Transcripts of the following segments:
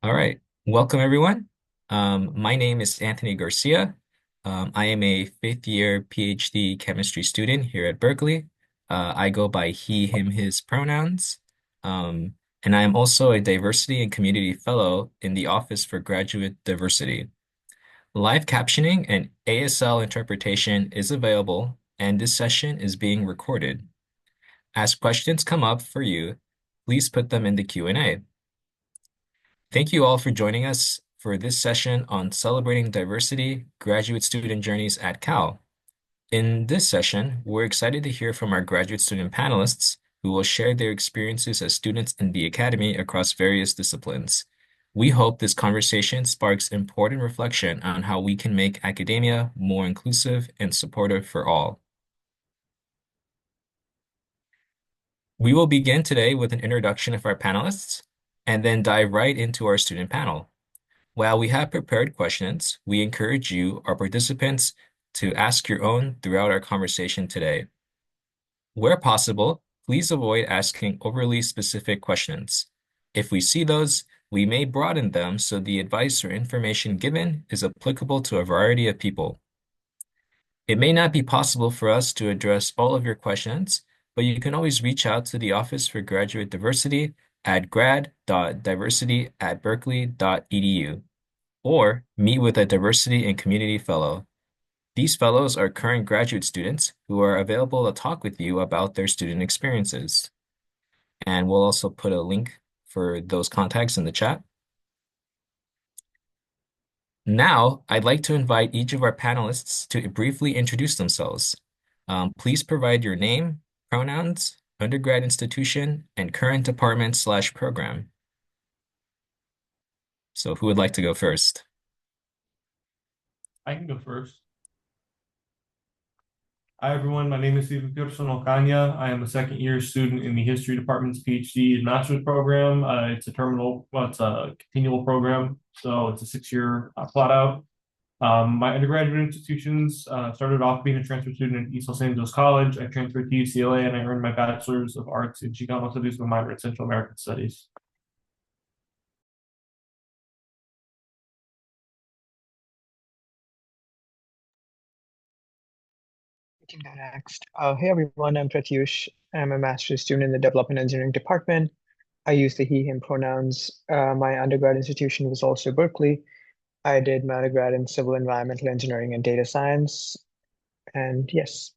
All right. Welcome, everyone. My name is Anthony Garcia. I am a fifth year PhD chemistry student here at Berkeley. I go by he, him, his pronouns. Um, and I am also a diversity and community fellow in the Office for Graduate Diversity. Live captioning and ASL interpretation is available, and this session is being recorded. As questions come up for you, please put them in the Q&A. Thank you all for joining us for this session on celebrating diversity graduate student journeys at Cal. In this session, we're excited to hear from our graduate student panelists who will share their experiences as students in the academy across various disciplines. We hope this conversation sparks important reflection on how we can make academia more inclusive and supportive for all. We will begin today with an introduction of our panelists and then dive right into our student panel. While we have prepared questions, we encourage you, our participants, to ask your own throughout our conversation today. Where possible, please avoid asking overly specific questions. If we see those, we may broaden them so the advice or information given is applicable to a variety of people. It may not be possible for us to address all of your questions, but you can always reach out to the Office for Graduate Diversity at grad.diversity@berkeley.edu or meet with a diversity and community fellow. These fellows are current graduate students who are available to talk with you about their student experiences. And we'll also put a link for those contacts in the chat. Now, I'd like to invite each of our panelists to briefly introduce themselves. Please provide your name, pronouns, undergrad institution, and current department/program. So who would like to go first? I can go first. Hi, everyone. My name is Steven Peterson Ocaña. I am a second year student in the History Department's PhD and Master's program. It's a continual program, so it's a 6-year plot out. My undergraduate institutions started off being a transfer student at East Los Angeles College. I transferred to UCLA and I earned my Bachelor's of Arts in Chicano Studies with a minor in Central American Studies. I can go next. Hey everyone, I'm Pratyush. I'm a master's student in the Development Engineering Department. I use the he, him pronouns. My undergrad institution was also Berkeley. I did my undergrad in civil environmental engineering and data science. And yes.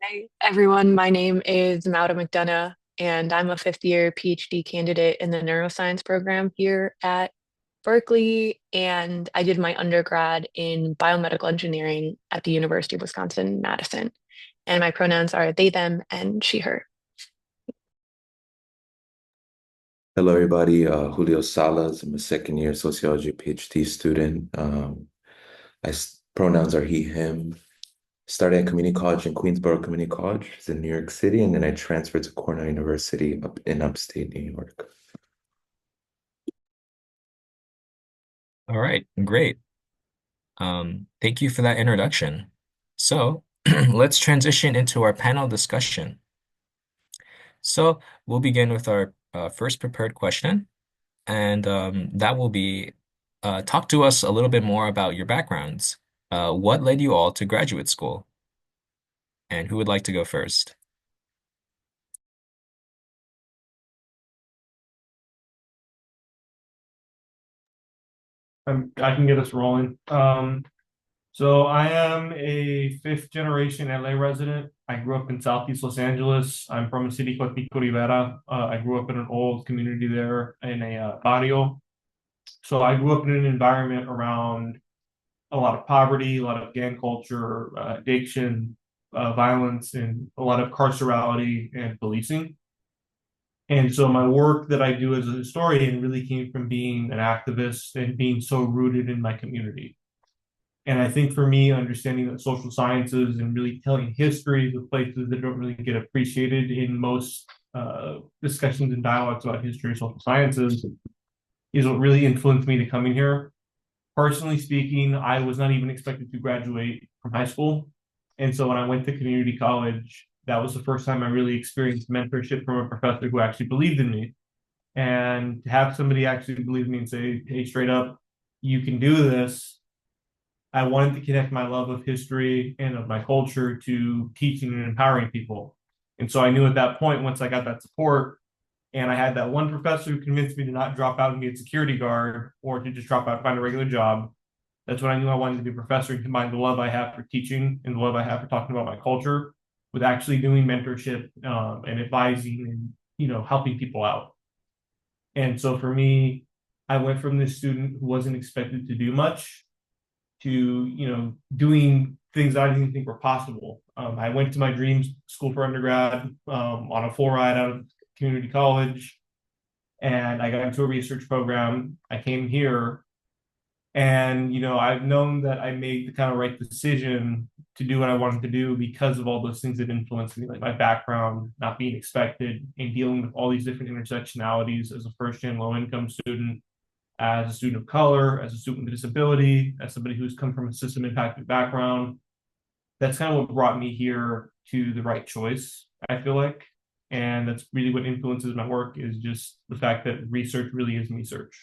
Hi, everyone. My name is Mauda McDonough, and I'm a fifth year PhD candidate in the neuroscience program here at Berkeley. And I did my undergrad in biomedical engineering at the University of Wisconsin-Madison. And my pronouns are they, them, and she, her. Hello, everybody. Julio Salas. I'm a second year sociology PhD student. Pronouns are he, him. Started at community college in Queensborough Community College, it's in New York City, and then I transferred to Cornell University up in upstate New York. All right, great. Thank you for that introduction. So let's transition into our panel discussion. So we'll begin with our first prepared question, and that will be talk to us a little bit more about your backgrounds. What led you all to graduate school? And who would like to go first? I can get us rolling. So I am a fifth generation LA resident. I grew up in Southeast Los Angeles. I'm from a city called Pico Rivera. I grew up in an old community there in a barrio. So I grew up in an environment around a lot of poverty, a lot of gang culture, addiction, violence, and a lot of carcerality and policing. And so my work that I do as a historian really came from being an activist and being so rooted in my community. And I think for me, understanding that social sciences and really telling histories of places that don't really get appreciated in most discussions and dialogues about history and social sciences is what really influenced me to coming here. personally speaking, I was not even expected to graduate from high school. And so when I went to community college, that was the first time I really experienced mentorship from a professor who actually believed in me. And to have somebody actually believe in me and say, hey, straight up, you can do this. I wanted to connect my love of history and of my culture to teaching and empowering people. And so I knew at that point, once I got that support, and I had that one professor who convinced me to not drop out and be a security guard or to just drop out and find a regular job. That's when I knew I wanted to be a professor and combine the love I have for teaching and the love I have for talking about my culture with actually doing mentorship and advising and helping people out. And so for me, I went from this student who wasn't expected to do much to doing things I didn't think were possible. I went to my dreams school for undergrad on a full ride out of community college, and I got into a research program. I came here, and I've known that I made the kind of right decision to do what I wanted to do because of all those things that influenced me, like my background, not being expected, and dealing with all these different intersectionalities as a first-gen low-income student, as a student of color, as a student with a disability, as somebody who's come from a system impacted background. That's kind of what brought me here to the right choice, I feel like. And that's really what influences my work, is just the fact that research really is research.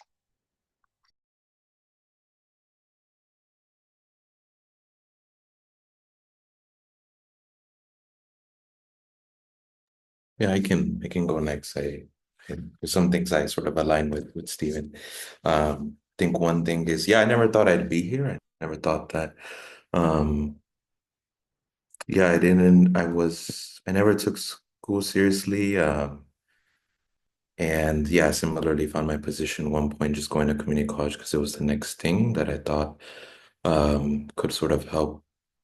Yeah, I can go next. There's some things I sort of align with Stephen. I think one thing is, yeah, I never thought I'd be here. I never thought that. Um, yeah, I never took school seriously. And yeah, similarly found my position at one point just going to community college because it was the next thing that I thought could sort of help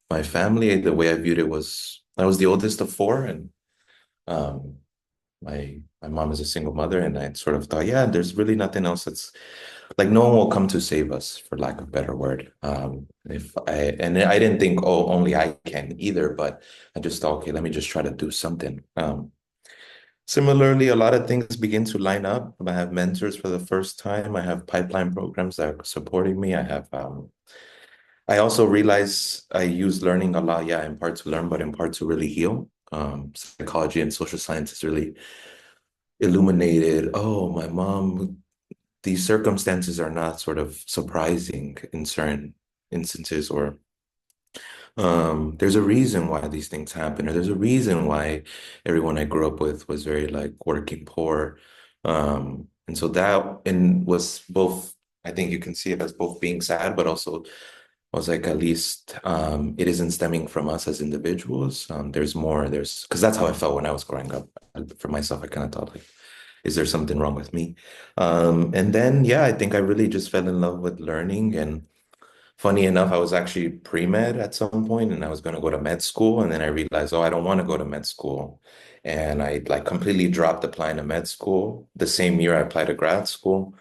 my family. The way I viewed it was I was the oldest of four, and um, my mom is a single mother, and I sort of thought, yeah, there's really nothing else that's like no one will come to save us, for lack of a better word. If I and I didn't think, oh, only I can either, but I just thought, okay, let me just try to do something. Similarly, a lot of things begin to line up. I have mentors for the first time. I have pipeline programs that are supporting me. I also realize I use learning a lot, yeah, in part to learn, but in part to really heal. Psychology and social sciences really illuminated, oh, my mom, these circumstances are not sort of surprising in certain instances, or there's a reason why these things happen, or there's a reason why everyone I grew up with was very like working poor. And so that and was both, I think you can see it as both being sad, but also was like at least it isn't stemming from us as individuals. There's because that's how I felt when I was growing up. For myself, I kind of thought like, is there something wrong with me? And then yeah, I think I really just fell in love with learning. And funny enough, I was actually pre-med at some point and I was going to go to med school. And then I realized, oh, I don't want to go to med school. And I like completely dropped applying to med school. The same year I applied to grad school.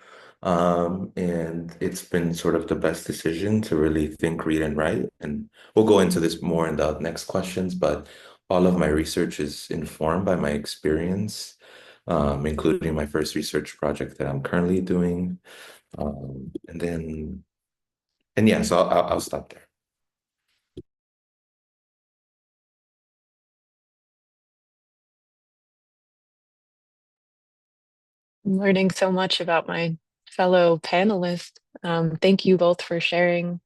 And it's been sort of the best decision to really think, read, and write. And we'll go into this more in the next questions, but all of my research is informed by my experience, including my first research project that I'm currently doing. And then and yeah, so I'll stop there. I'm learning so much about my fellow panelists. Thank you both for sharing.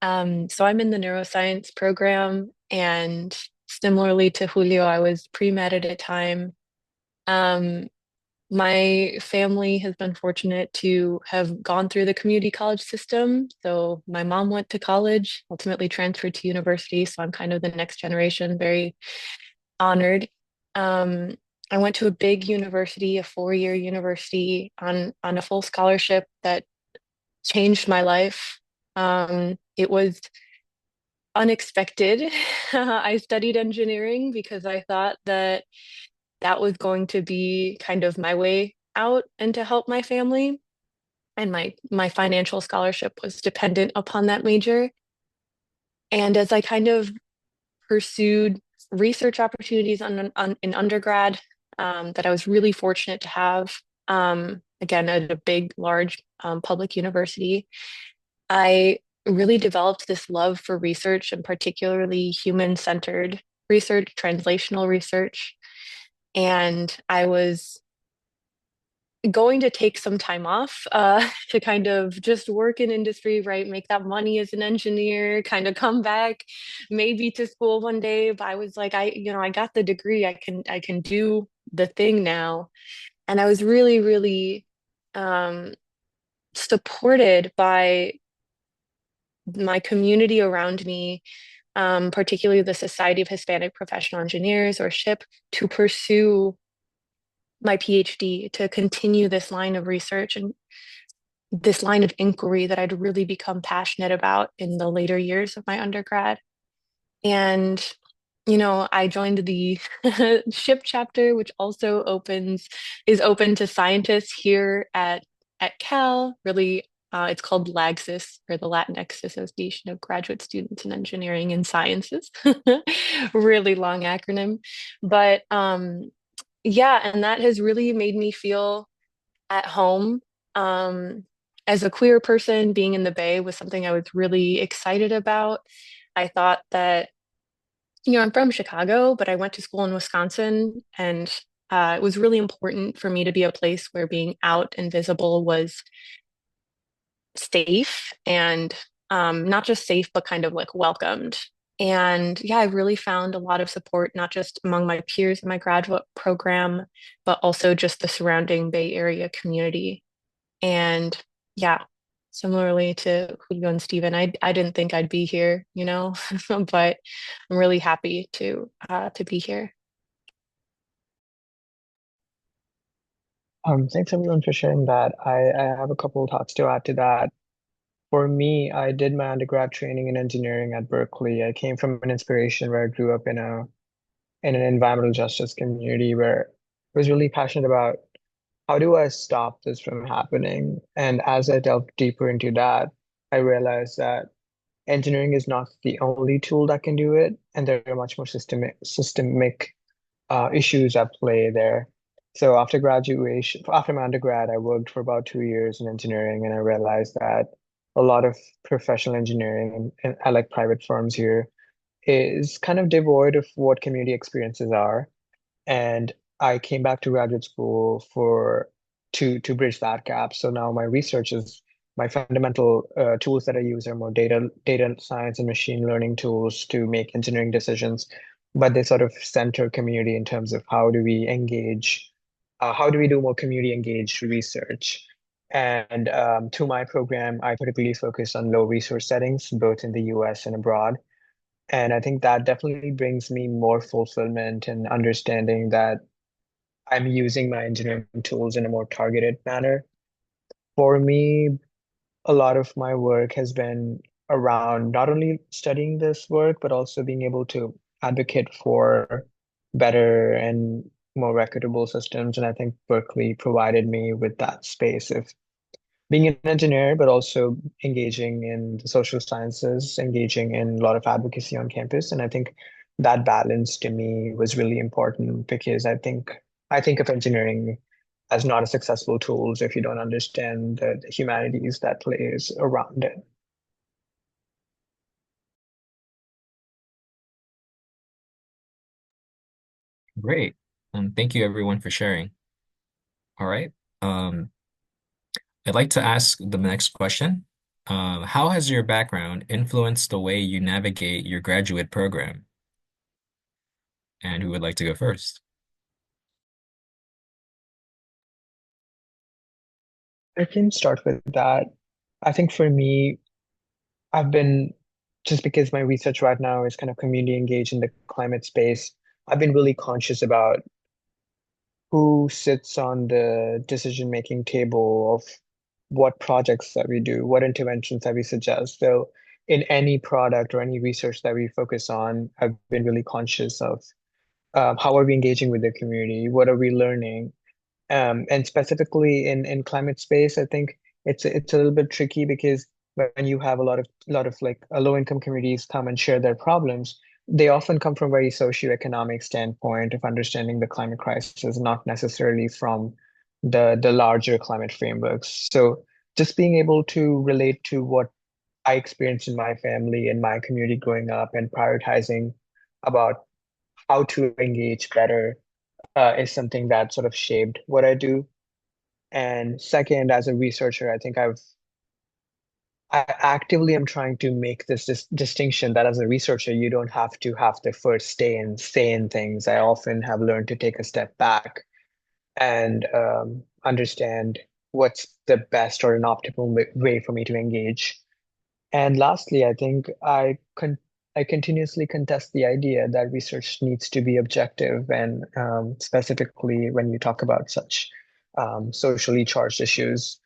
So I'm in the neuroscience program, and similarly to Julio, I was pre-med at a time. Um, my family has been fortunate to have gone through the community college system. So my mom went to college, ultimately transferred to university. So I'm kind of the next generation, very honored. Um, I went to a big university, a 4-year university on a full scholarship that changed my life. It was unexpected. I studied engineering because I thought that that was going to be kind of my way out and to help my family. And my financial scholarship was dependent upon that major. And as I kind of pursued research opportunities in undergrad that I was really fortunate to have, again, at a big, large public university, I really developed this love for research and particularly human-centered research, translational research. And I was going to take some time off to kind of just work in industry, right? Make that money as an engineer, kind of come back maybe to school one day. But I was like, I got the degree. I can do the thing now. And I was really, really um, supported by my community around me, particularly the Society of Hispanic Professional Engineers, or SHIP, to pursue my PhD, to continue this line of research and this line of inquiry that I'd really become passionate about in the later years of my undergrad. And, I joined the SHIP chapter, which also is open to scientists here at Cal. Really, it's called LAGSIS, or the Latinx Association of Graduate Students in Engineering and Sciences. Really long acronym. But yeah, and that has really made me feel at home. Um, as a queer person, being in the Bay was something I was really excited about. I thought that, I'm from Chicago, but I went to school in Wisconsin, and it was really important for me to be a place where being out and visible was safe, and not just safe, but kind of like welcomed. And yeah, I really found a lot of support, not just among my peers in my graduate program, but also just the surrounding Bay Area community. And yeah, similarly to Julio and Steven, I didn't think I'd be here, but I'm really happy to be here. Thanks everyone for sharing that. I have a couple of thoughts to add to that. For me, I did my undergrad training in engineering at Berkeley. I came from an inspiration where I grew up in an environmental justice community where I was really passionate about how do I stop this from happening? And as I delved deeper into that, I realized that engineering is not the only tool that can do it, and there are much more systemic issues at play there. So after my undergrad, I worked for about 2 years in engineering, and I realized that a lot of professional engineering, and I like private firms here, is kind of devoid of what community experiences are. And I came back to graduate school for to bridge that gap. So now my research is my fundamental tools that I use are more data science and machine learning tools to make engineering decisions, but they sort of center community in terms of how do we do more community engaged research. And to my program, I particularly focus on low resource settings, both in the US and abroad. And I think that definitely brings me more fulfillment and understanding that I'm using my engineering tools in a more targeted manner. For me, a lot of my work has been around not only studying this work, but also being able to advocate for better and more equitable systems. And I think Berkeley provided me with that space of being an engineer, but also engaging in the social sciences, engaging in a lot of advocacy on campus. And I think that balance to me was really important because I think of engineering as not a successful tools if you don't understand the humanities that plays around it. Great. Thank you everyone for sharing. All right. Um, I'd like to ask the next question. How has your background influenced the way you navigate your graduate program? And who would like to go first? I can start with that. I think for me, I've been just because my research right now is kind of community engaged in the climate space, I've been really conscious about who sits on the decision-making table of what projects that we do, what interventions that we suggest. So in any product or any research that we focus on, I've been really conscious of how are we engaging with the community? What are we learning? And specifically in climate space, I think it's a little bit tricky because when you have a lot of like low income communities come and share their problems, they often come from very socioeconomic standpoint of understanding the climate crisis, not necessarily from the larger climate frameworks. So just being able to relate to what I experienced in my family and my community growing up, and prioritizing about how to engage better is something that sort of shaped what I do. And second, as a researcher, I actively am trying to make this distinction that as a researcher, you don't have to have the first say in things. I often have learned to take a step back and understand what's the best or an optimal way for me to engage. And lastly, I think I continuously contest the idea that research needs to be objective, and specifically when you talk about such socially charged issues.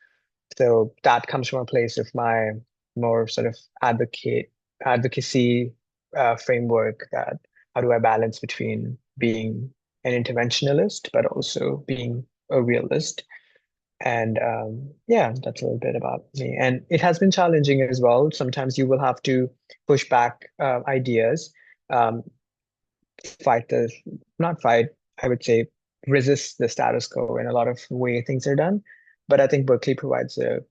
So that comes from a place of my more sort of advocacy framework, that how do I balance between being an interventionalist but also being a realist. And yeah, that's a little bit about me. And it has been challenging as well. Sometimes you will have to push back ideas, um, fight the, not fight, I would say resist the status quo in a lot of way things are done. But I think Berkeley provides a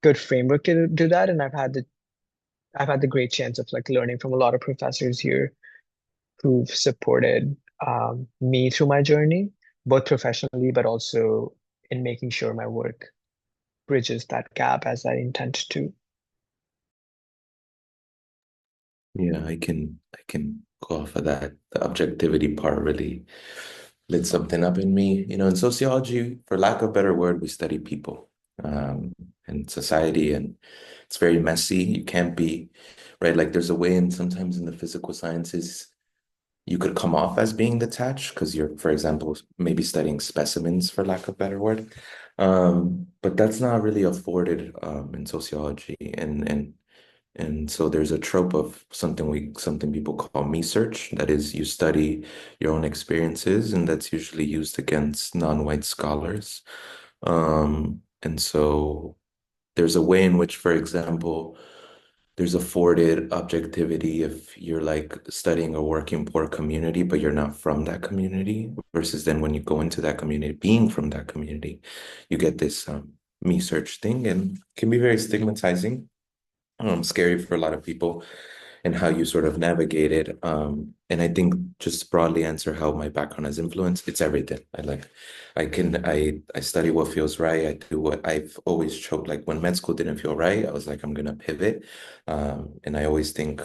good framework to do that. And I've had the great chance of like learning from a lot of professors here who've supported me through my journey, both professionally, but also in making sure my work bridges that gap as I intend to. Yeah, I can go off of that. The objectivity part really lit something up in me. You know, in sociology, for lack of a better word, we study people um, and society, and it's very messy. You can't be right. Like there's a way in sometimes in the physical sciences, you could come off as being detached because you're, for example, maybe studying specimens, for lack of a better word. But that's not really afforded in sociology, and so there's a trope of something people call me search. That is, you study your own experiences, and that's usually used against non-white scholars. And so there's a way in which, for example, there's afforded objectivity if you're like studying a working poor community, but you're not from that community, versus then when you go into that community, being from that community, you get this me search thing, and can be very stigmatizing, scary for a lot of people, and how you sort of navigate it. And I think just broadly answer how my background has influenced, it's everything. I study what feels right. I do what I've always chose. Like when med school didn't feel right, I was like, I'm gonna pivot. And I always think,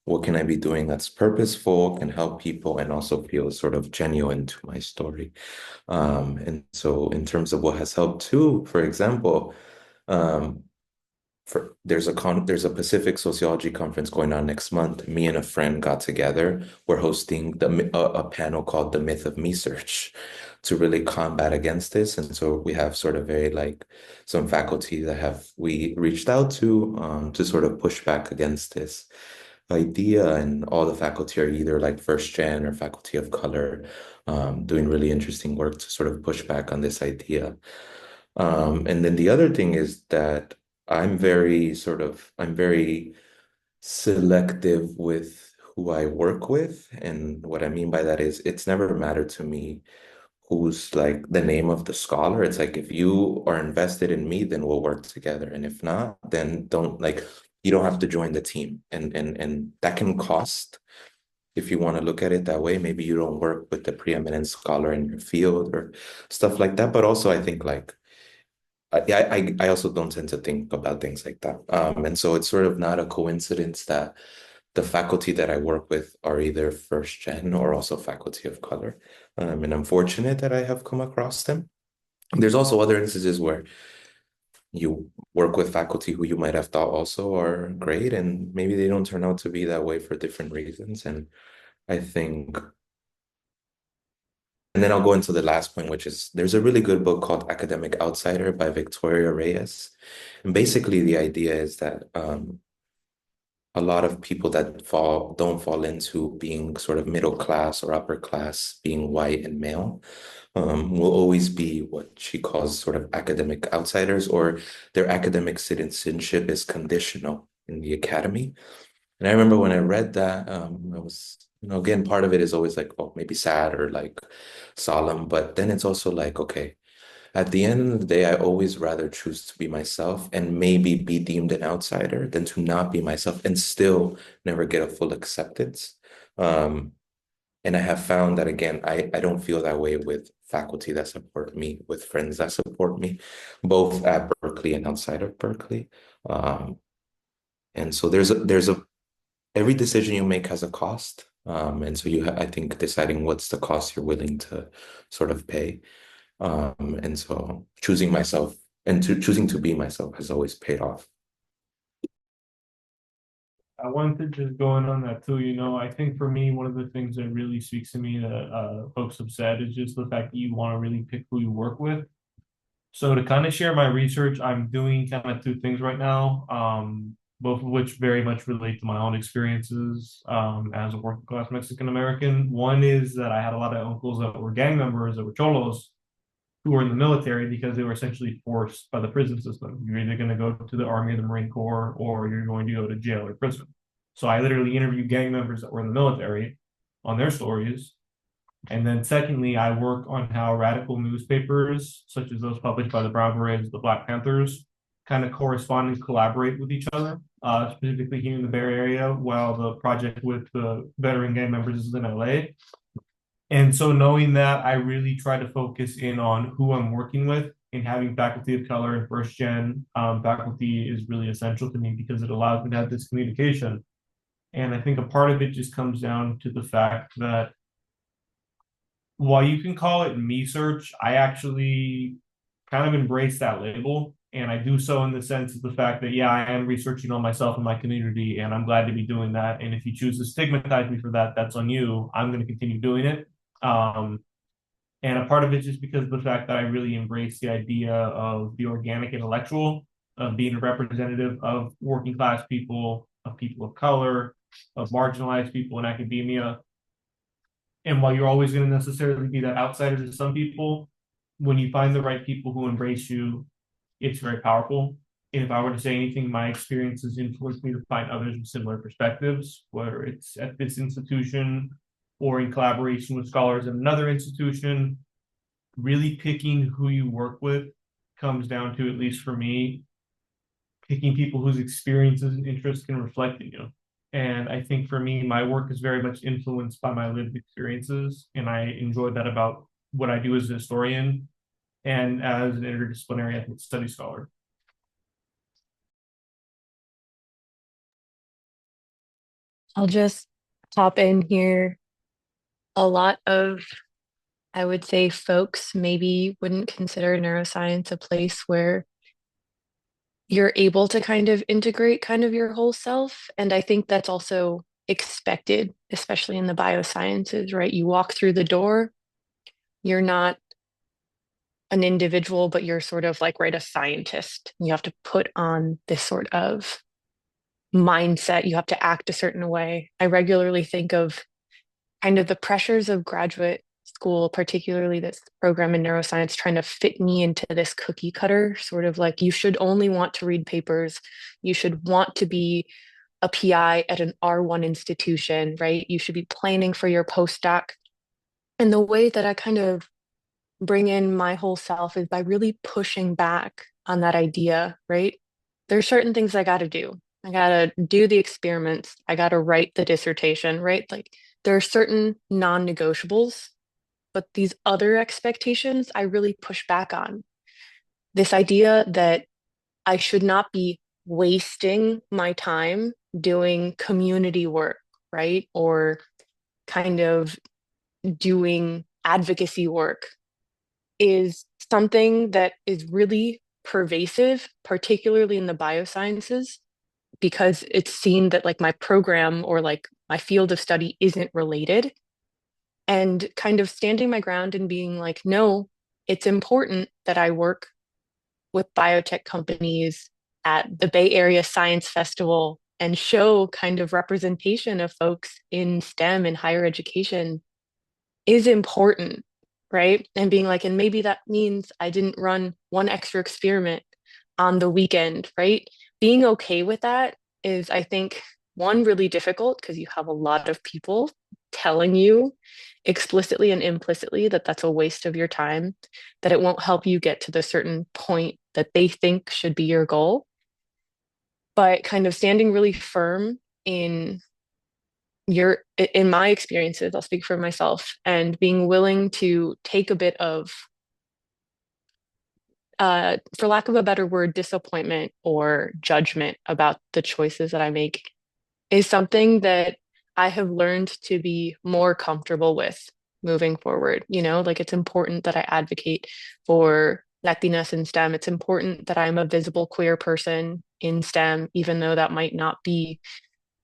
what can I be doing that's purposeful, can help people, and also feel sort of genuine to my story. And so in terms of what has helped too, for example, um, there's a Pacific sociology conference going on next month. Me and a friend got together. We're hosting a panel called The Myth of Me Search to really combat against this. And so we have sort of very like some faculty that have we reached out to sort of push back against this idea. And all the faculty are either like first gen or faculty of color, doing really interesting work to sort of push back on this idea. And then the other thing is that I'm very selective with who I work with. And what I mean by that is it's never mattered to me who's like the name of the scholar. It's like, if you are invested in me, then we'll work together. And if not, then you don't have to join the team. And that can cost, if you want to look at it that way. Maybe you don't work with the preeminent scholar in your field or stuff like that. But also I think like I also don't tend to think about things like that. And so it's sort of not a coincidence that the faculty that I work with are either first gen or also faculty of color. And I'm fortunate that I have come across them. There's also other instances where you work with faculty who you might have thought also are great, and maybe they don't turn out to be that way for different reasons. And I think And then I'll go into the last point, which is there's a really good book called Academic Outsider by Victoria Reyes. And basically, the idea is that a lot of people that don't fall into being sort of middle class or upper class, being white and male, will always be what she calls sort of academic outsiders, or their academic citizenship is conditional in the academy. And I remember when I read that, I was, again, part of it is always like, oh, maybe sad or like solemn, but then it's also like, okay, at the end of the day, I always rather choose to be myself and maybe be deemed an outsider than to not be myself and still never get a full acceptance. Um, and I have found that again, I don't feel that way with faculty that support me, with friends that support me, both at Berkeley and outside of Berkeley. Um, and so there's a every decision you make has a cost. And so I think deciding what's the cost you're willing to sort of pay. And so choosing myself and choosing to be myself has always paid off. I wanted to just go in on that too. I think for me, one of the things that really speaks to me that folks have said is just the fact that you want to really pick who you work with. So to kind of share my research, I'm doing kind of two things right now, both of which very much relate to my own experiences as a working class Mexican American. One is that I had a lot of uncles that were gang members, that were cholos, who were in the military because they were essentially forced by the prison system. You're either going to go to the Army or the Marine Corps, or you're going to go to jail or prison. So I literally interviewed gang members that were in the military on their stories. And then secondly, I work on how radical newspapers, such as those published by the Brown Berets, the Black Panthers, kind of correspond and collaborate with each other, specifically here in the Bay Area, while the project with the veteran gang members is in LA. And so knowing that, I really try to focus in on who I'm working with, and having faculty of color and first gen faculty is really essential to me because it allows me to have this communication. And I think a part of it just comes down to the fact that while you can call it me search, I actually kind of embrace that label. And I do so in the sense of the fact that, yeah, I am researching on myself and my community, and I'm glad to be doing that. And if you choose to stigmatize me for that, that's on you. I'm going to continue doing it. And a part of it just because of the fact that I really embrace the idea of the organic intellectual, of being a representative of working class people, of people of color, of marginalized people in academia. And while you're always going to necessarily be that outsider to some people, when you find the right people who embrace you, it's very powerful. And if I were to say anything, my experiences influenced me to find others with similar perspectives, whether it's at this institution or in collaboration with scholars at another institution. Really picking who you work with comes down to, at least for me, picking people whose experiences and interests can reflect in you. And I think for me, my work is very much influenced by my lived experiences. And I enjoy that about what I do as a historian and as an interdisciplinary ethnic studies scholar. I'll just hop in here. A lot of, I would say, folks maybe wouldn't consider neuroscience a place where you're able to kind of integrate kind of your whole self. And I think that's also expected, especially in the biosciences, right? You walk through the door, you're not an individual, but you're sort of like, right, a scientist. You have to put on this sort of mindset. You have to act a certain way. I regularly think of kind of the pressures of graduate school, particularly this program in neuroscience, trying to fit me into this cookie cutter, sort of like you should only want to read papers, you should want to be a PI at an R1 institution, right? You should be planning for your postdoc. And the way that I kind of bring in my whole self is by really pushing back on that idea, right? There's certain things I got to do. I got to do the experiments. I got to write the dissertation, right? Like there are certain non-negotiables, but these other expectations I really push back on. This idea that I should not be wasting my time doing community work, right? Or kind of doing advocacy work is something that is really pervasive, particularly in the biosciences, because it's seen that like my program or like my field of study isn't related. And kind of standing my ground and being like, no, it's important that I work with biotech companies at the Bay Area Science Festival and show kind of representation of folks in STEM and higher education is important, right? And being like, and maybe that means I didn't run one extra experiment on the weekend, right? Being okay with that is, I think, one, really difficult because you have a lot of people telling you explicitly and implicitly that that's a waste of your time, that it won't help you get to the certain point that they think should be your goal, but kind of standing really firm in in my experiences, I'll speak for myself, and being willing to take a bit of for lack of a better word, disappointment or judgment about the choices that I make is something that I have learned to be more comfortable with moving forward. You know, like it's important that I advocate for Latinas in STEM. It's important that I'm a visible queer person in STEM, even though that might not be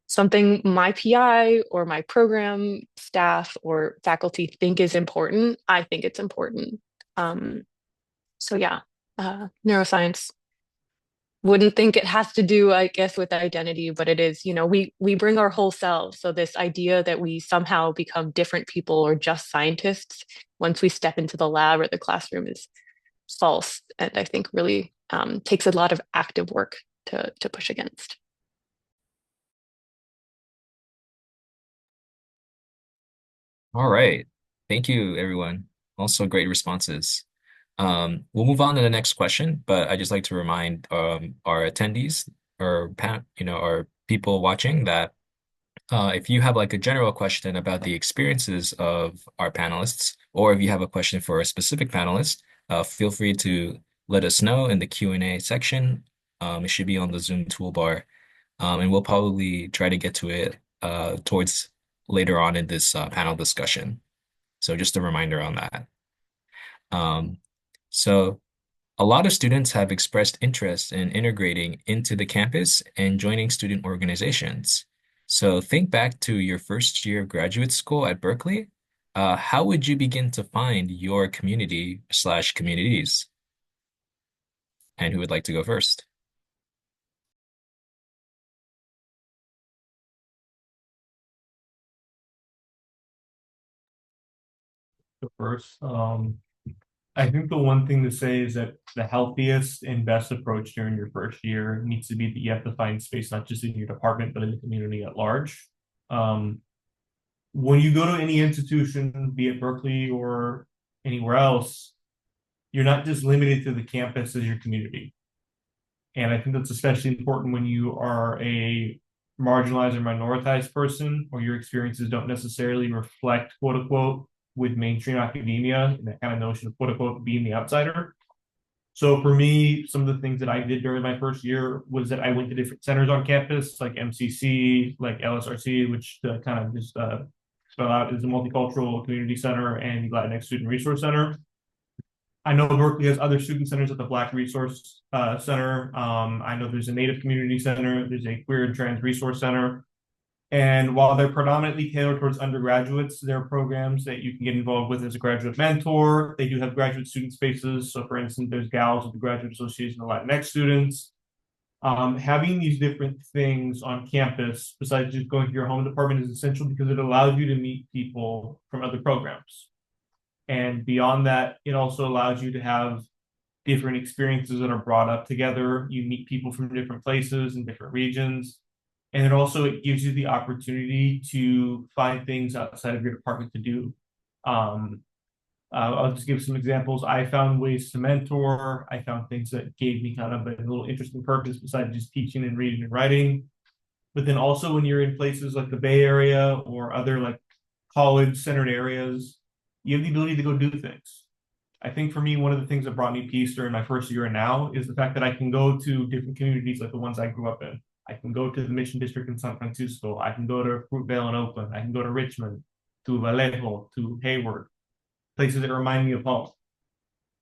something my PI or my program staff or faculty think is important. I think it's important. Um, so yeah, neuroscience wouldn't think it has to do, I guess, with identity, but it is, you know, we bring our whole selves. So this idea that we somehow become different people or just scientists once we step into the lab or the classroom is false, and I think really takes a lot of active work to push against. All right. Thank you, everyone. Also great responses. We'll move on to the next question, but I just like to remind our attendees or our people watching that if you have like a general question about the experiences of our panelists, or if you have a question for a specific panelist, feel free to let us know in the Q&A section. It should be on the Zoom toolbar, and we'll probably try to get to it towards later on in this panel discussion. So just a reminder on that. Um, so a lot of students have expressed interest in integrating into the campus and joining student organizations. So think back to your first year of graduate school at Berkeley. How would you begin to find your community/communities? And who would like to go first? The first. I think the one thing to say is that the healthiest and best approach during your first year needs to be that you have to find space not just in your department, but in the community at large. Um, when you go to any institution, be it Berkeley or anywhere else, you're not just limited to the campus as your community. And I think that's especially important when you are a marginalized or minoritized person, or your experiences don't necessarily reflect, quote unquote, with mainstream academia and that kind of notion of, quote unquote, being the outsider. So for me, some of the things that I did during my first year was that I went to different centers on campus, like MCC, like LSRC, which kind of just spell out is a multicultural community center, and Latinx Student Resource Center. I know Berkeley has other student centers at the Black Resource Center. I know there's a Native Community Center, there's a Queer and Trans Resource Center. And while they're predominantly tailored towards undergraduates, there are programs that you can get involved with as a graduate mentor. They do have graduate student spaces. So, for instance, there's GALS with the Graduate Association of Latinx Students. Having these different things on campus, besides just going to your home department, is essential because it allows you to meet people from other programs. And beyond that, it also allows you to have different experiences that are brought up together. You meet people from different places and different regions. And it gives you the opportunity to find things outside of your department to do. I'll just give some examples. I found ways to mentor. I found things that gave me kind of a little interesting purpose besides just teaching and reading and writing. But then also when you're in places like the Bay Area or other like college centered areas, you have the ability to go do things. I think for me, one of the things that brought me peace during my first year and now is the fact that I can go to different communities like the ones I grew up in. I can go to the Mission District in San Francisco. I can go to Fruitvale in Oakland. I can go to Richmond, to Vallejo, to Hayward, places that remind me of home.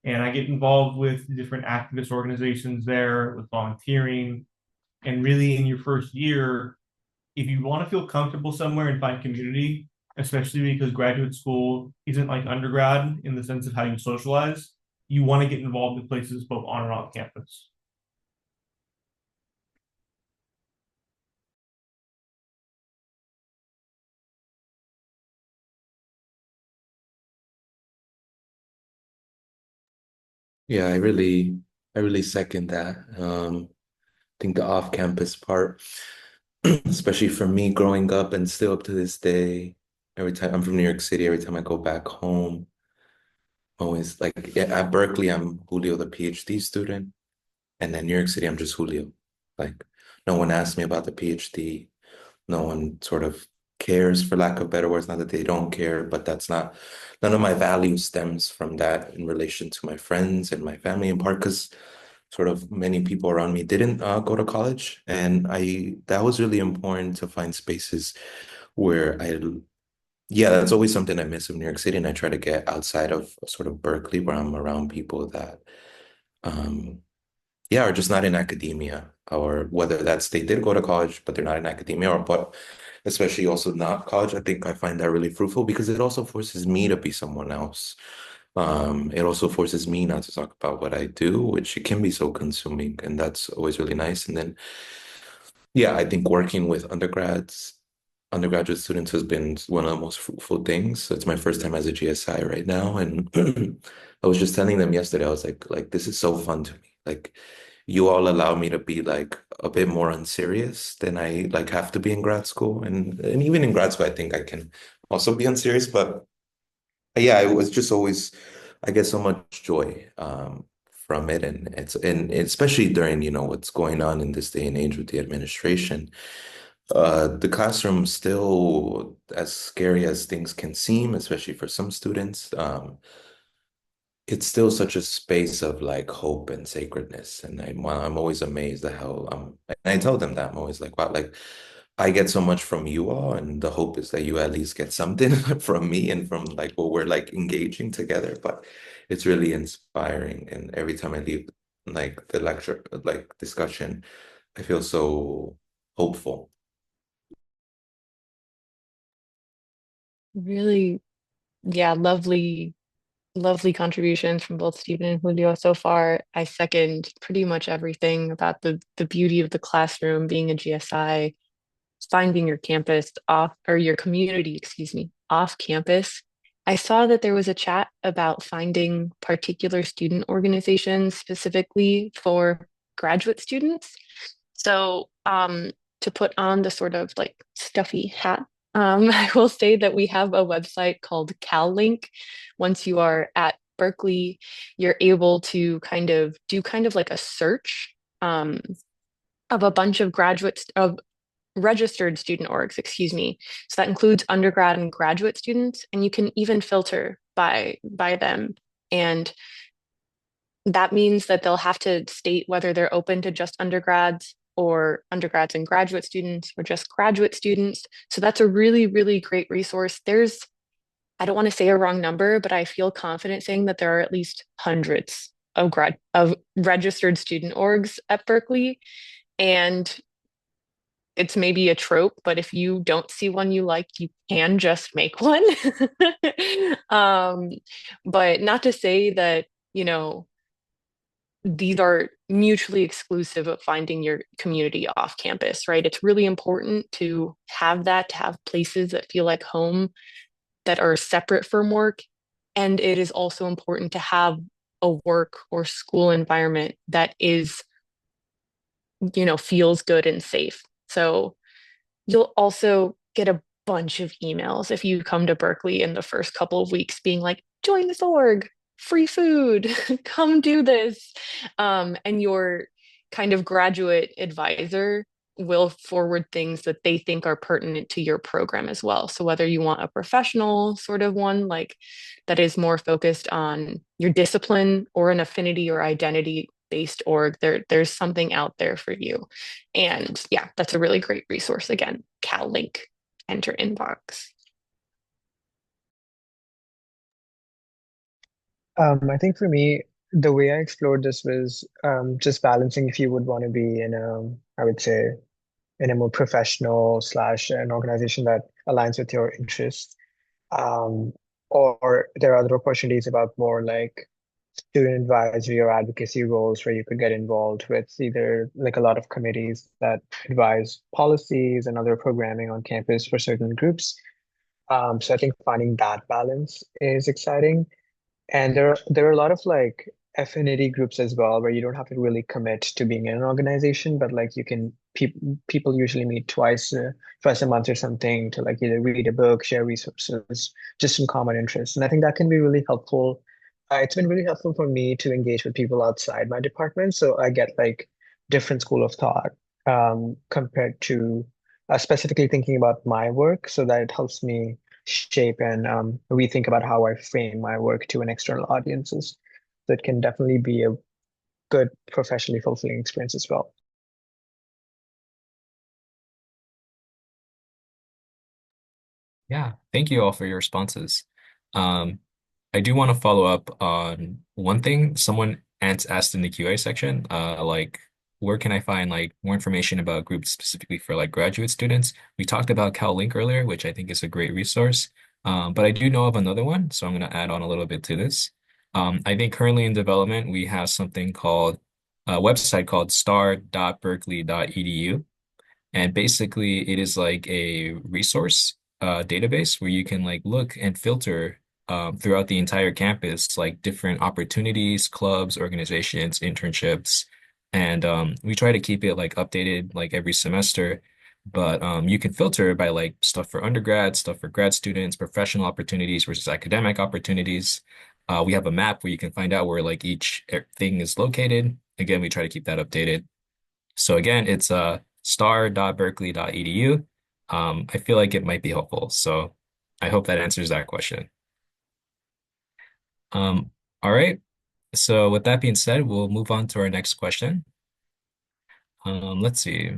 And I get involved with different activist organizations there, with volunteering. And really, in your first year, if you want to feel comfortable somewhere and find community, especially because graduate school isn't like undergrad in the sense of how you socialize, you want to get involved in places both on and off campus. Yeah, I really second that. I think the off-campus part, especially for me growing up and still up to this day, Every time I'm from New York City, every time I go back home, always like yeah, at Berkeley, I'm Julio, the PhD student, and then New York City, I'm just Julio. Like no one asked me about the PhD. No one sort of cares, for lack of better words. Not that they don't care, but that's not, none of my value stems from that in relation to my friends and my family, in part because sort of many people around me didn't go to college. And that was really important to find spaces where yeah, that's always something I miss of New York City. And I try to get outside of sort of Berkeley, where I'm around people that, um, yeah, are just not in academia, or whether that's they did go to college, but they're not in academia, or but especially also not college. I think I find that really fruitful because it also forces me to be someone else. It also forces me not to talk about what I do, which it can be so consuming, and that's always really nice. And then, yeah, I think working with undergraduate students has been one of the most fruitful things. It's my first time as a GSI right now, and I was just telling them yesterday, I was like this is so fun to me. Like you all allow me to be like a bit more unserious than I like have to be in grad school, and even in grad school, I think I can also be unserious. But yeah, it was just always I get so much joy from it, and and especially during what's going on in this day and age with the administration. The classroom still as scary as things can seem, especially for some students. It's still such a space of like hope and sacredness, and I'm always amazed at how and I tell them that I'm always like, wow, like I get so much from you all, and the hope is that you at least get something from me and from like what we're like engaging together. But it's really inspiring, and every time I leave like the lecture, like discussion, I feel so hopeful. Really, yeah, lovely contributions from both Stephen and Julio so far. I second pretty much everything about the beauty of the classroom, being a GSI, finding your campus off or your community, excuse me, off campus. I saw that there was a chat about finding particular student organizations specifically for graduate students. So, to put on the sort of like stuffy hat, I will say that we have a website called CalLink. Once you are at Berkeley, you're able to kind of do kind of like a search of a bunch of graduates of registered student orgs, excuse me. So that includes undergrad and graduate students, and you can even filter by them. And that means that they'll have to state whether they're open to just undergrads or undergrads and graduate students or just graduate students. So that's a really, really great resource. I don't want to say a wrong number, but I feel confident saying that there are at least hundreds of registered student orgs at Berkeley. And it's maybe a trope, but if you don't see one you like, you can just make one. um, but not to say that, you know, these are mutually exclusive of finding your community off campus, right? It's really important to have that, to have places that feel like home that are separate from work. And it is also important to have a work or school environment that is, feels good and safe. So you'll also get a bunch of emails if you come to Berkeley in the first couple of weeks being like, join this org, free food, come do this. And your kind of graduate advisor will forward things that they think are pertinent to your program as well. So whether you want a professional sort of one, like that is more focused on your discipline, or an affinity or identity based org, there's something out there for you. And yeah, that's a really great resource. Again, Cal link, enter inbox. I think for me, the way I explored this was just balancing if you would want to be in I would say, in a more professional slash an organization that aligns with your interests. Um, or there are other opportunities about more like student advisory or advocacy roles where you could get involved with either like a lot of committees that advise policies and other programming on campus for certain groups. So I think finding that balance is exciting. And there are a lot of like affinity groups as well, where you don't have to really commit to being in an organization, but like you can people usually meet twice a month or something to like either read a book, share resources, just some common interests. And I think that can be really helpful. It's been really helpful for me to engage with people outside my department, so I get like different school of thought compared to specifically thinking about my work, so that it helps me shape and rethink about how I frame my work to an external audiences. So it can definitely be a good professionally fulfilling experience as well. Yeah, thank you all for your responses. Um, I do want to follow up on one thing someone asked in the QA section, like where can I find like more information about groups specifically for like graduate students? We talked about CalLink earlier, which I think is a great resource. But I do know of another one, so I'm going to add on a little bit to this. I think currently in development, we have something called a website called star.berkeley.edu. And basically, it is like a resource database where you can like look and filter throughout the entire campus, like different opportunities, clubs, organizations, internships. And we try to keep it like updated like every semester. But you can filter by like stuff for undergrad, stuff for grad students, professional opportunities versus academic opportunities. We have a map where you can find out where like each thing is located. Again, we try to keep that updated. So again, it's star.berkeley.edu. I feel like it might be helpful. So I hope that answers that question. Um, all right. So with that being said, we'll move on to our next question. Let's see.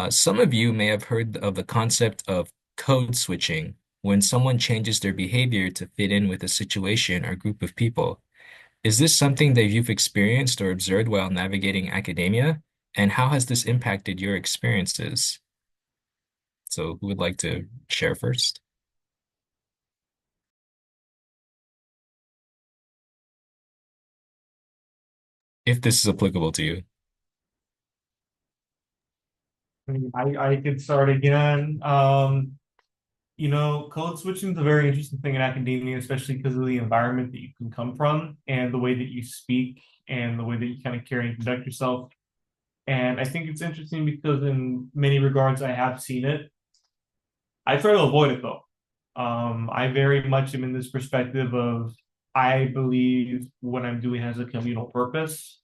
Some of you may have heard of the concept of code switching when someone changes their behavior to fit in with a situation or group of people. Is this something that you've experienced or observed while navigating academia? And how has this impacted your experiences? So who would like to share first? If this is applicable to you. I could start again. Code switching is a very interesting thing in academia, especially because of the environment that you can come from and the way that you speak and the way that you kind of carry and conduct yourself. And I think it's interesting because in many regards I have seen it. I try to avoid it though. I very much am in this perspective of I believe what I'm doing has a communal purpose.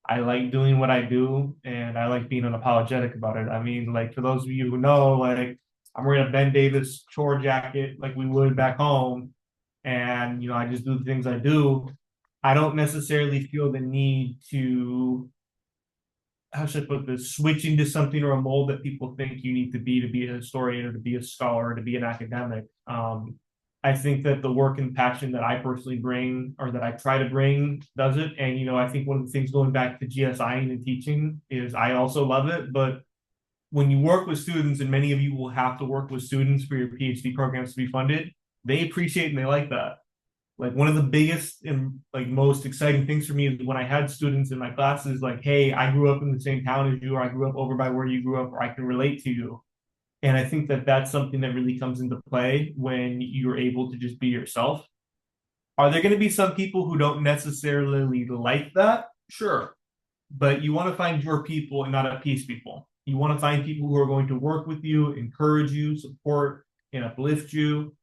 I like doing what I do and I like being unapologetic about it. I mean, like for those of you who know, like I'm wearing a Ben Davis chore jacket like we would back home, and I just do the things I do. I don't necessarily feel the need to, how should I put this, switching to something or a mold that people think you need to be a historian or to be a scholar or to be an academic. I think that the work and passion that I personally bring or that I try to bring does it. And, I think one of the things going back to GSI and teaching is I also love it. But when you work with students, and many of you will have to work with students for your PhD programs to be funded, they appreciate and they like that. Like one of the biggest and like most exciting things for me is when I had students in my classes like, hey, I grew up in the same town as you, or I grew up over by where you grew up, or I can relate to you. And I think that that's something that really comes into play when you're able to just be yourself. Are there going to be some people who don't necessarily like that? Sure. But you want to find your people and not appease people. You want to find people who are going to work with you, encourage you, support, and uplift you,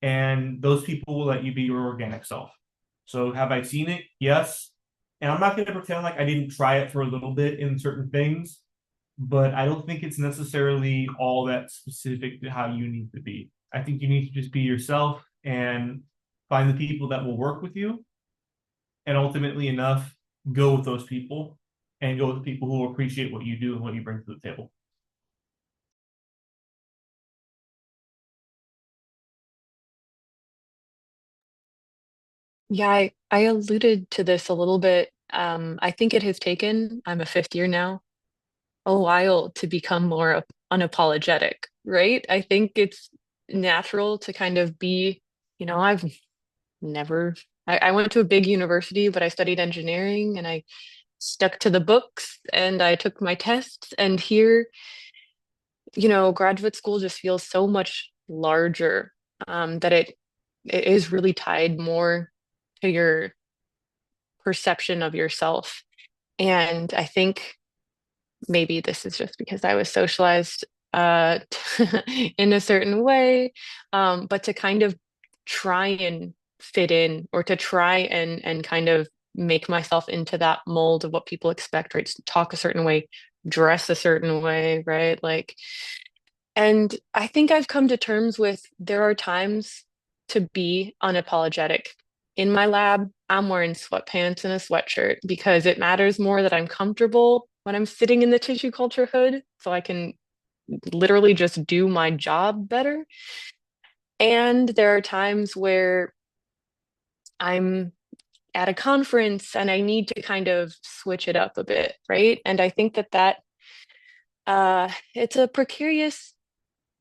and those people will let you be your organic self. So have I seen it? Yes. And I'm not going to pretend like I didn't try it for a little bit in certain things, but I don't think it's necessarily all that specific to how you need to be. I think you need to just be yourself and find the people that will work with you, and ultimately enough, go with those people and go with the people who will appreciate what you do and what you bring to the table. Yeah, I alluded to this a little bit. I think it has taken, I'm a fifth year now, a while to become more unapologetic, right? I think it's natural to kind of be, I've never, I went to a big university, but I studied engineering and I stuck to the books and I took my tests. And here, graduate school just feels so much larger, that it is really tied more to your perception of yourself. And I think maybe this is just because I was socialized uh in a certain way, but to kind of try and fit in, or to try and kind of make myself into that mold of what people expect, right? To talk a certain way, dress a certain way, right? Like, and I think I've come to terms with there are times to be unapologetic. In my lab, I'm wearing sweatpants and a sweatshirt because it matters more that I'm comfortable when I'm sitting in the tissue culture hood so I can literally just do my job better. And there are times where I'm at a conference and I need to kind of switch it up a bit, right? And I think that it's a precarious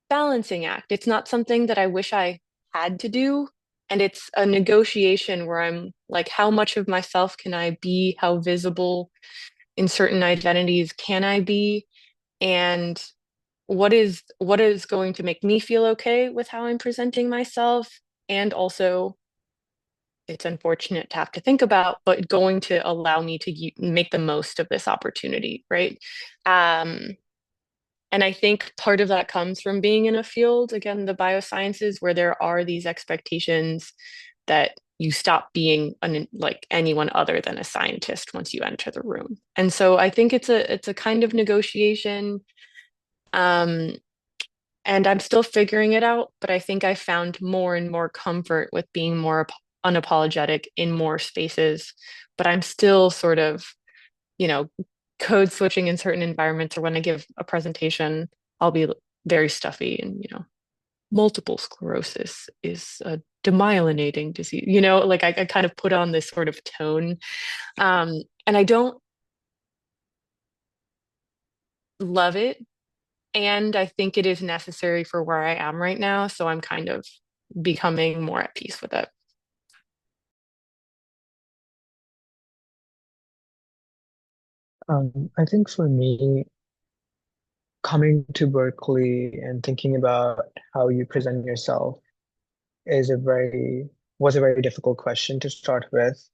balancing act. It's not something that I wish I had to do. And it's a negotiation where I'm like, how much of myself can I be? How visible in certain identities can I be? And what is going to make me feel okay with how I'm presenting myself? And also, it's unfortunate to have to think about, but going to allow me to make the most of this opportunity, right? Um, and I think part of that comes from being in a field, again, the biosciences, where there are these expectations that you stop being like anyone other than a scientist once you enter the room. And so I think it's a kind of negotiation. Um, and I'm still figuring it out, but I think I found more and more comfort with being more unapologetic in more spaces. But I'm still sort of, you know, code switching in certain environments, or when I give a presentation, I'll be very stuffy and, multiple sclerosis is a demyelinating disease. Like I kind of put on this sort of tone. And I don't love it. And I think it is necessary for where I am right now. So I'm kind of becoming more at peace with it. I think for me, coming to Berkeley and thinking about how you present yourself is a very was a very difficult question to start with,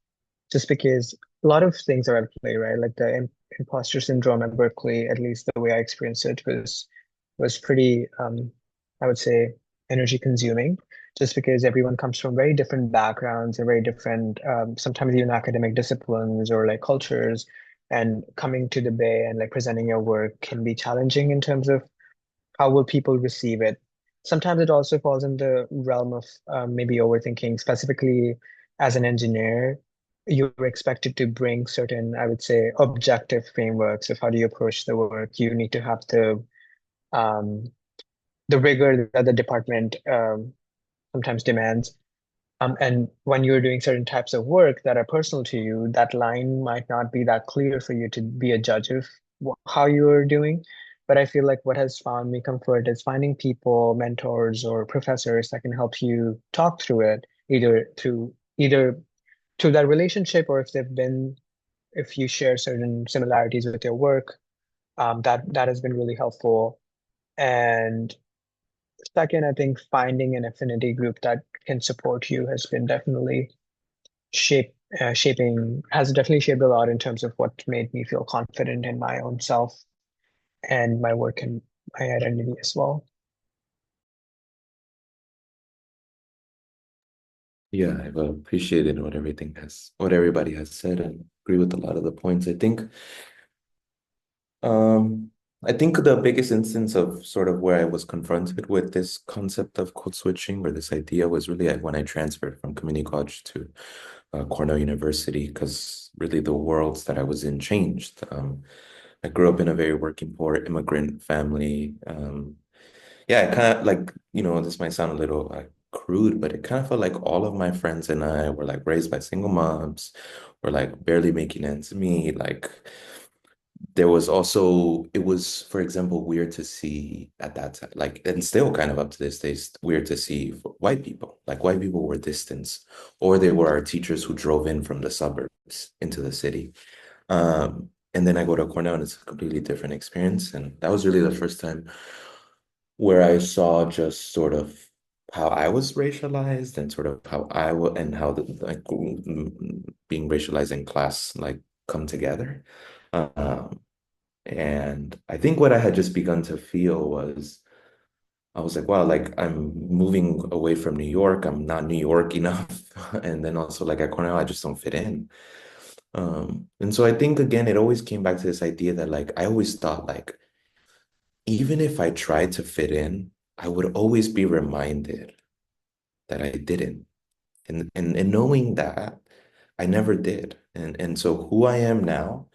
just because a lot of things are at play, right? Like the imposter syndrome at Berkeley, at least the way I experienced it, was pretty, I would say, energy consuming, just because everyone comes from very different backgrounds and very different, sometimes even academic disciplines or like cultures. And coming to the Bay and like presenting your work can be challenging in terms of how will people receive it. Sometimes it also falls in the realm of maybe overthinking, specifically as an engineer. You're expected to bring certain, I would say, objective frameworks of how do you approach the work. You need to have um, the rigor that the department sometimes demands. And when you're doing certain types of work that are personal to you, that line might not be that clear for you to be a judge of how you're doing. But I feel like what has found me comfort is finding people, mentors, or professors that can help you talk through it, either through that relationship, or if you share certain similarities with your work, that has been really helpful. And second, I think finding an affinity group that can support you has been definitely shape shaping has definitely shaped a lot in terms of what made me feel confident in my own self and my work and my identity as well. Yeah, I've appreciated what everybody has said, and agree with a lot of the points. Um, I think the biggest instance of sort of where I was confronted with this concept of code switching, or this idea, was really when I transferred from community college to Cornell University, because really the worlds that I was in changed. I grew up in a very working poor immigrant family. Yeah, it kind of like, this might sound a little crude, but it kind of felt like all of my friends and I were like raised by single moms, or like barely making ends meet. Like there was also, it was, for example, weird to see at that time, like, and still kind of up to this day, it's weird to see white people. Like white people were distanced, or they were our teachers who drove in from the suburbs into the city. And then I go to Cornell and it's a completely different experience. And that was really the first time where I saw just sort of how I was racialized and sort of how I would and how the like being racialized in class like come together. Um, and I think what I had just begun to feel was I was like, wow, like I'm moving away from New York. I'm not New York enough. And then also like at Cornell, I just don't fit in. And so I think again, it always came back to this idea that like I always thought like even if I tried to fit in, I would always be reminded that I didn't. And knowing that, I never did. And so who I am now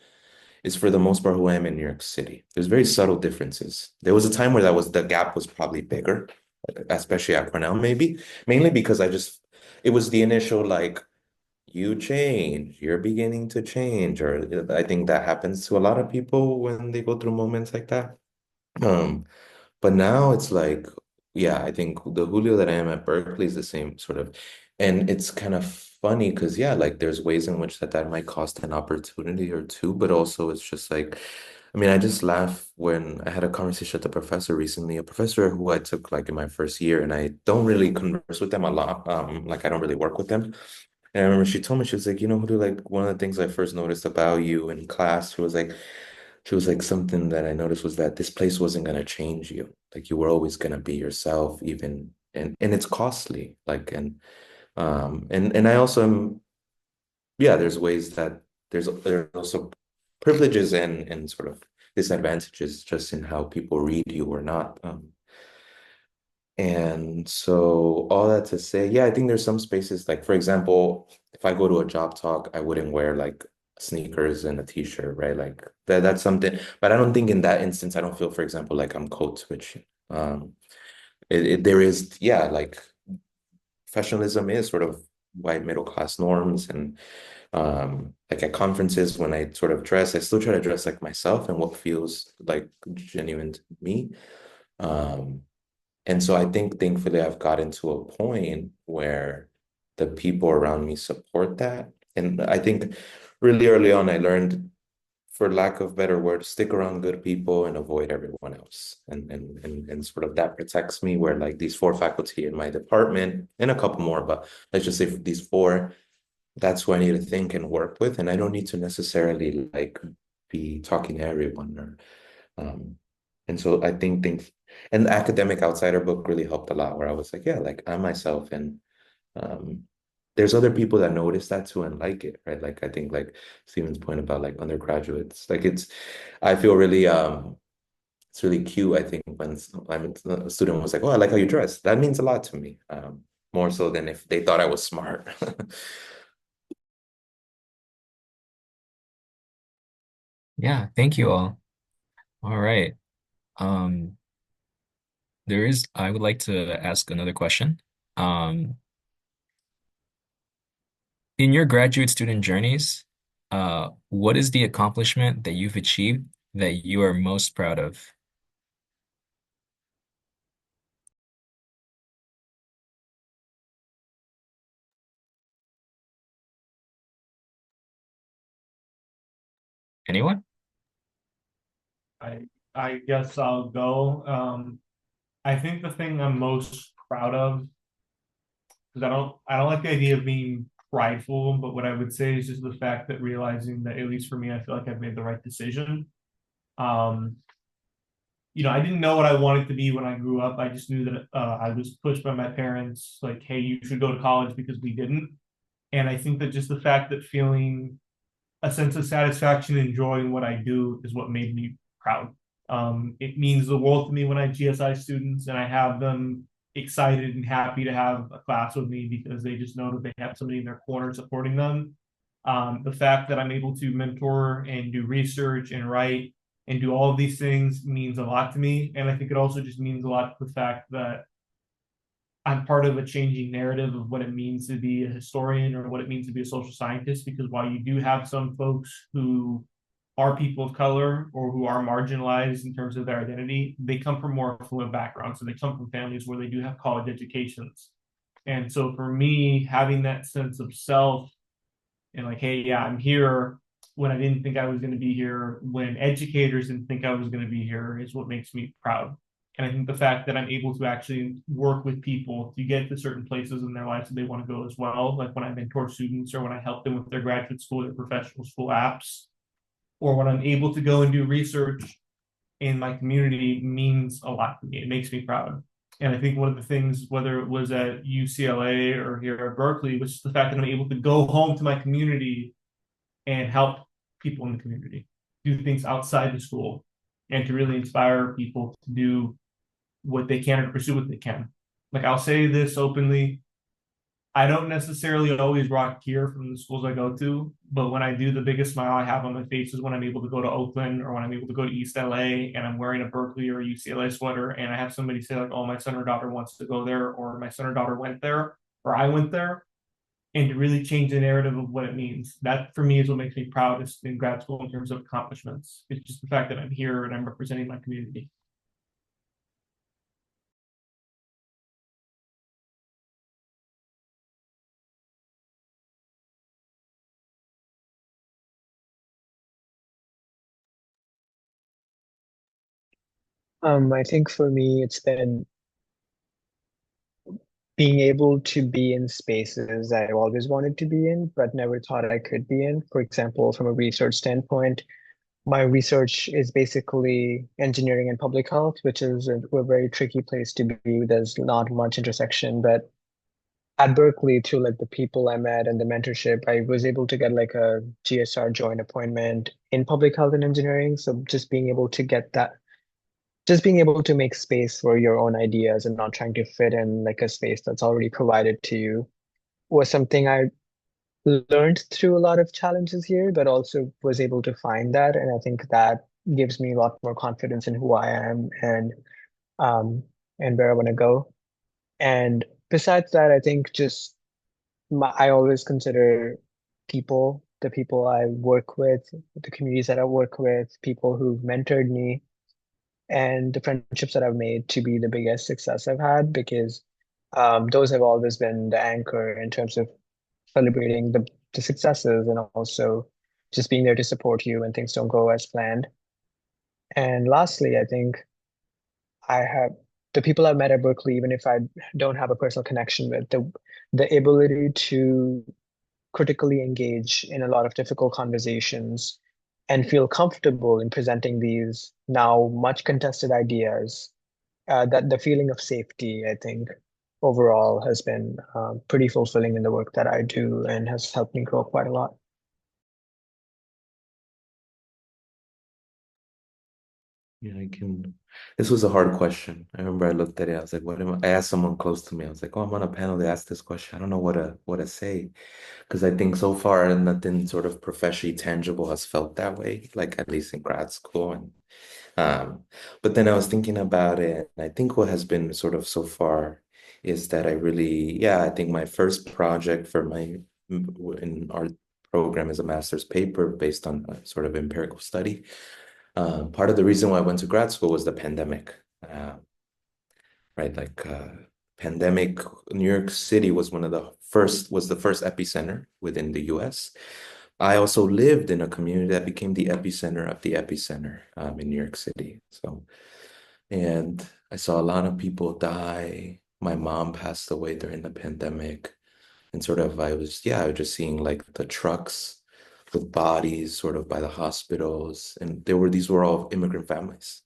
is for the most part who I am in New York City. There's very subtle differences. There was a time where that was the gap was probably bigger, especially at Cornell, maybe, mainly because it was the initial like, you change, you're beginning to change, or I think that happens to a lot of people when they go through moments like that. Um, but now it's like, yeah, I think the Julio that I am at Berkeley is the same sort of, and it's kind of funny because yeah, like there's ways in which that might cost an opportunity or two, but also it's just like, I mean, I just laugh when I had a conversation with a professor recently, a professor who I took like in my first year, and I don't really converse with them a lot. Like I don't really work with them. And I remember she told me, she was like, you know, Julio, like one of the things I first noticed about you in class, she was like, something that I noticed was that this place wasn't gonna change you. Like you were always gonna be yourself, even and it's costly. Like and I also am, yeah, there's ways that there's also privileges and sort of disadvantages just in how people read you or not. And so all that to say, yeah, I think there's some spaces like, for example, if I go to a job talk, I wouldn't wear like sneakers and a t-shirt, right? Like that's something, but I don't think in that instance, I don't feel, for example, like I'm code switching. There is, yeah, like professionalism is sort of white middle class norms and like at conferences when I sort of dress, I still try to dress like myself and what feels like genuine to me. Um, and so I think thankfully I've gotten to a point where the people around me support that. And I think really early on, I learned, for lack of better words, stick around good people and avoid everyone else. And sort of that protects me where like these four faculty in my department and a couple more, but let's just say for these four, that's who I need to think and work with. And I don't need to necessarily like be talking to everyone or and so I think things and the academic outsider book really helped a lot where I was like, yeah, like I'm myself and um there's other people that notice that too and like it, right? Like I think like Steven's point about like undergraduates, like I feel really it's really cute, I think, when a student was like, oh, I like how you dress. That means a lot to me. More so than if they thought I was smart. Yeah, thank you all. All right. Um, I would like to ask another question. Um, in your graduate student journeys, what is the accomplishment that you've achieved that you are most proud of? Anyone? I I guess I'll go. I think the thing I'm most proud of, because I don't like the idea of being prideful, but what I would say is just the fact that realizing that at least for me, I feel like I've made the right decision. Um, I didn't know what I wanted to be when I grew up. I just knew that I was pushed by my parents, like, hey, you should go to college because we didn't. And I think that just the fact that feeling a sense of satisfaction and joy in what I do is what made me proud. It means the world to me when I GSI students and I have them excited and happy to have a class with me because they just know that they have somebody in their corner supporting them. The fact that I'm able to mentor and do research and write and do all of these things means a lot to me. And I think it also just means a lot to the fact that I'm part of a changing narrative of what it means to be a historian or what it means to be a social scientist. Because while you do have some folks who are people of color or who are marginalized in terms of their identity, they come from more affluent backgrounds. So they come from families where they do have college educations. And so for me, having that sense of self and like, hey, yeah, I'm here when I didn't think I was going to be here, when educators didn't think I was going to be here, is what makes me proud. And I think the fact that I'm able to actually work with people to get to certain places in their lives that they want to go as well, like when I mentor students or when I help them with their graduate school or professional school apps, or when I'm able to go and do research in my community means a lot to me. It makes me proud. And I think one of the things, whether it was at UCLA or here at Berkeley, was just the fact that I'm able to go home to my community and help people in the community, do things outside the school, and to really inspire people to do what they can or pursue what they can. Like I'll say this openly, I don't necessarily always rock gear from the schools I go to, but when I do, the biggest smile I have on my face is when I'm able to go to Oakland or when I'm able to go to East LA and I'm wearing a Berkeley or a UCLA sweater and I have somebody say like, "Oh, my son or daughter wants to go there," or "My son or daughter went there," or "I went there," and to really change the narrative of what it means. That for me is what makes me proudest in grad school in terms of accomplishments. It's just the fact that I'm here and I'm representing my community. I think for me, it's been being able to be in spaces that I always wanted to be in, but never thought I could be in. For example, from a research standpoint, my research is basically engineering and public health, which is a very tricky place to be. There's not much intersection, but at Berkeley, through like the people I met and the mentorship, I was able to get like a GSR joint appointment in public health and engineering. So just being able to get that, just being able to make space for your own ideas and not trying to fit in like a space that's already provided to you was something I learned through a lot of challenges here, but also was able to find that. And I think that gives me a lot more confidence in who I am um and where I want to go. And besides that, I think just I always consider people, the people I work with, the communities that I work with, people who've mentored me, and the friendships that I've made to be the biggest success I've had because those have always been the anchor in terms of celebrating the successes and also just being there to support you when things don't go as planned. And lastly, I think I have the people I've met at Berkeley, even if I don't have a personal connection with, the ability to critically engage in a lot of difficult conversations and feel comfortable in presenting these now much contested ideas. That the feeling of safety, I think, overall has been pretty fulfilling in the work that I do and has helped me grow quite a lot. Yeah, I can. This was a hard question. I remember I looked at it. I was like, "What am I?" I asked someone close to me. I was like, "Oh, I'm on a panel. They asked this question. I don't know what to say," because I think so far nothing sort of professionally tangible has felt that way. Like at least in grad school, and um, but then I was thinking about it, and I think what has been sort of so far is that I really, yeah, I think my first project for my in our program is a master's paper based on a sort of empirical study. Part of the reason why I went to grad school was the pandemic, right? Like pandemic, New York City was was the first epicenter within the US. I also lived in a community that became the epicenter of the epicenter in New York City. So, and I saw a lot of people die. My mom passed away during the pandemic. And sort of, I was just seeing like the trucks with bodies sort of by the hospitals. And these were all immigrant families,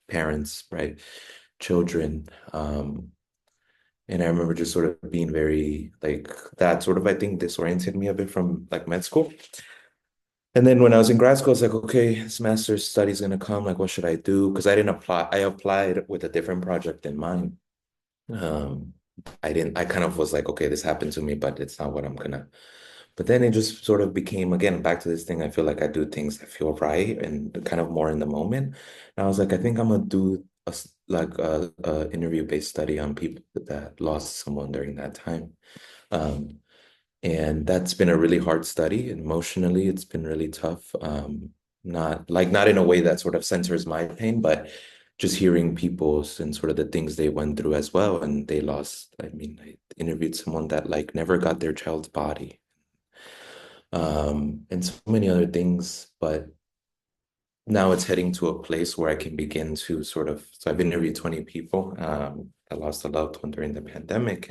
parents, right? Children. And I remember just sort of being very like that sort of, I think, disoriented me a bit from like med school. And then when I was in grad school, I was like, okay, this master's study is gonna come. Like, what should I do? Because I didn't apply. I applied with a different project in mind. Um, I didn't. I kind of was like, okay, this happened to me, but it's not what I'm gonna. But then it just sort of became again back to this thing. I feel like I do things that feel right and kind of more in the moment. And I was like, I think I'm gonna do like a interview-based study on people that lost someone during that time. Um, and that's been a really hard study. Emotionally, it's been really tough. Not in a way that sort of centers my pain, but just hearing people's and sort of the things they went through as well. And they lost, I mean, I interviewed someone that like never got their child's body, and so many other things. But now it's heading to a place where I can begin to sort of, so I've interviewed 20 people. I lost a loved one during the pandemic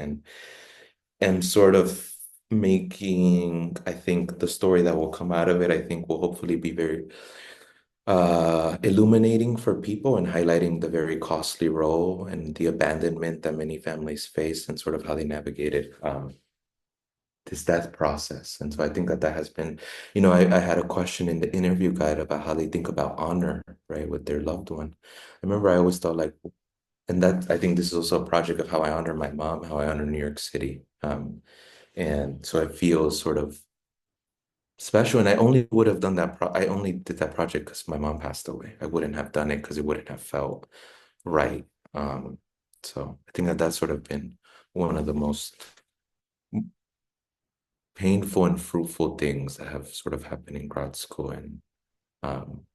and sort of making, I think the story that will come out of it, I think will hopefully be very illuminating for people and highlighting the very costly role and the abandonment that many families face and sort of how they navigated this death process. And so I think that that has been, I had a question in the interview guide about how they think about honor, right, with their loved one. I remember I always thought like, and that I think this is also a project of how I honor my mom, how I honor New York City. And so it feels sort of special. And I only would have done I only did that project because my mom passed away. I wouldn't have done it because it wouldn't have felt right. Um, so I think that that's sort of been one of the most painful and fruitful things that have sort of happened in grad school. And um,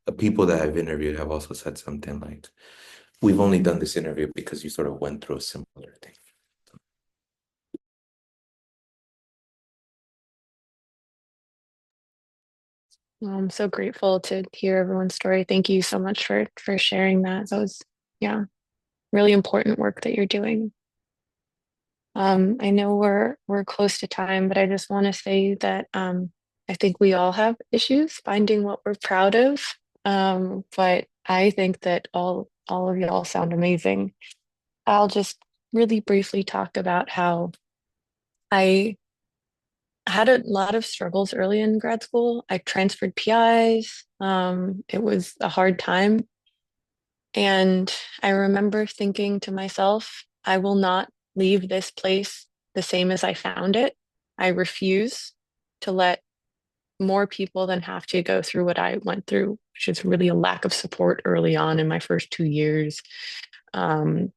the people that I've interviewed have also said something like, we've only done this interview because you sort of went through a similar thing. Well, I'm so grateful to hear everyone's story. Thank you so much for sharing that. That was, yeah, really important work that you're doing. I know we're close to time, but I just want to say that I think we all have issues finding what we're proud of. But I think that all of y'all sound amazing. I'll just really briefly talk about how I had a lot of struggles early in grad school. I transferred PIs. It was a hard time. And I remember thinking to myself, I will not leave this place the same as I found it. I refuse to let more people than have to go through what I went through, which is really a lack of support early on in my first 2 years. Um,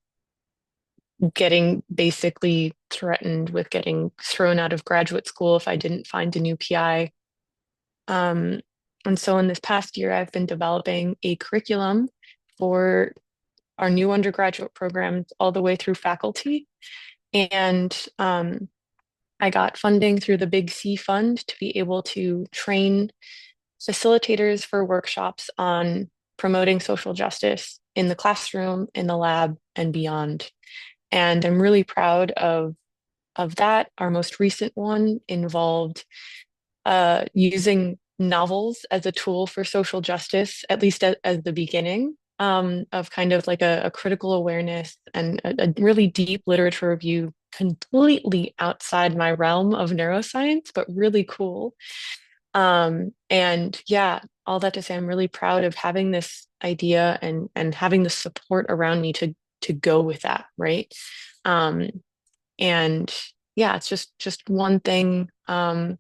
Getting basically threatened with getting thrown out of graduate school if I didn't find a new PI. Um, and so in this past year, I've been developing a curriculum for our new undergraduate programs all the way through faculty. And I got funding through the Big C Fund to be able to train facilitators for workshops on promoting social justice in the classroom, in the lab, and beyond. And I'm really proud of that. Our most recent one involved using novels as a tool for social justice, at least as the beginning of kind of like a critical awareness and a really deep literature review, completely outside my realm of neuroscience, but really cool. And yeah, all that to say, I'm really proud of having this idea and having the support around me to go with that, right? Um, and yeah, it's just one thing. Proud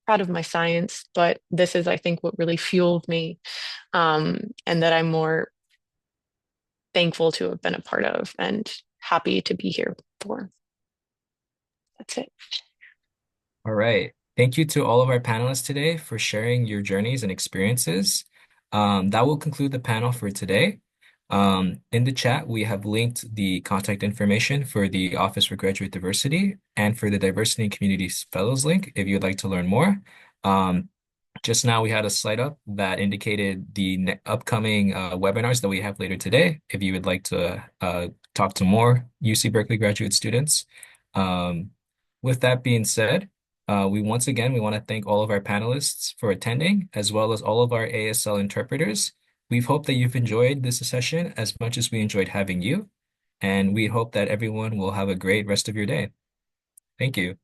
of my science, but this is, I think, what really fueled me, and that I'm more thankful to have been a part of and happy to be here for. That's it. All right. Thank you to all of our panelists today for sharing your journeys and experiences. That will conclude the panel for today. In the chat, we have linked the contact information for the Office for Graduate Diversity and for the Diversity and Communities Fellows link if you'd like to learn more. Just now, we had a slide up that indicated the upcoming webinars that we have later today. If you would like to talk to more UC Berkeley graduate students. Um, with that being said, we want to thank all of our panelists for attending, as well as all of our ASL interpreters. We hope that you've enjoyed this session as much as we enjoyed having you, and we hope that everyone will have a great rest of your day. Thank you.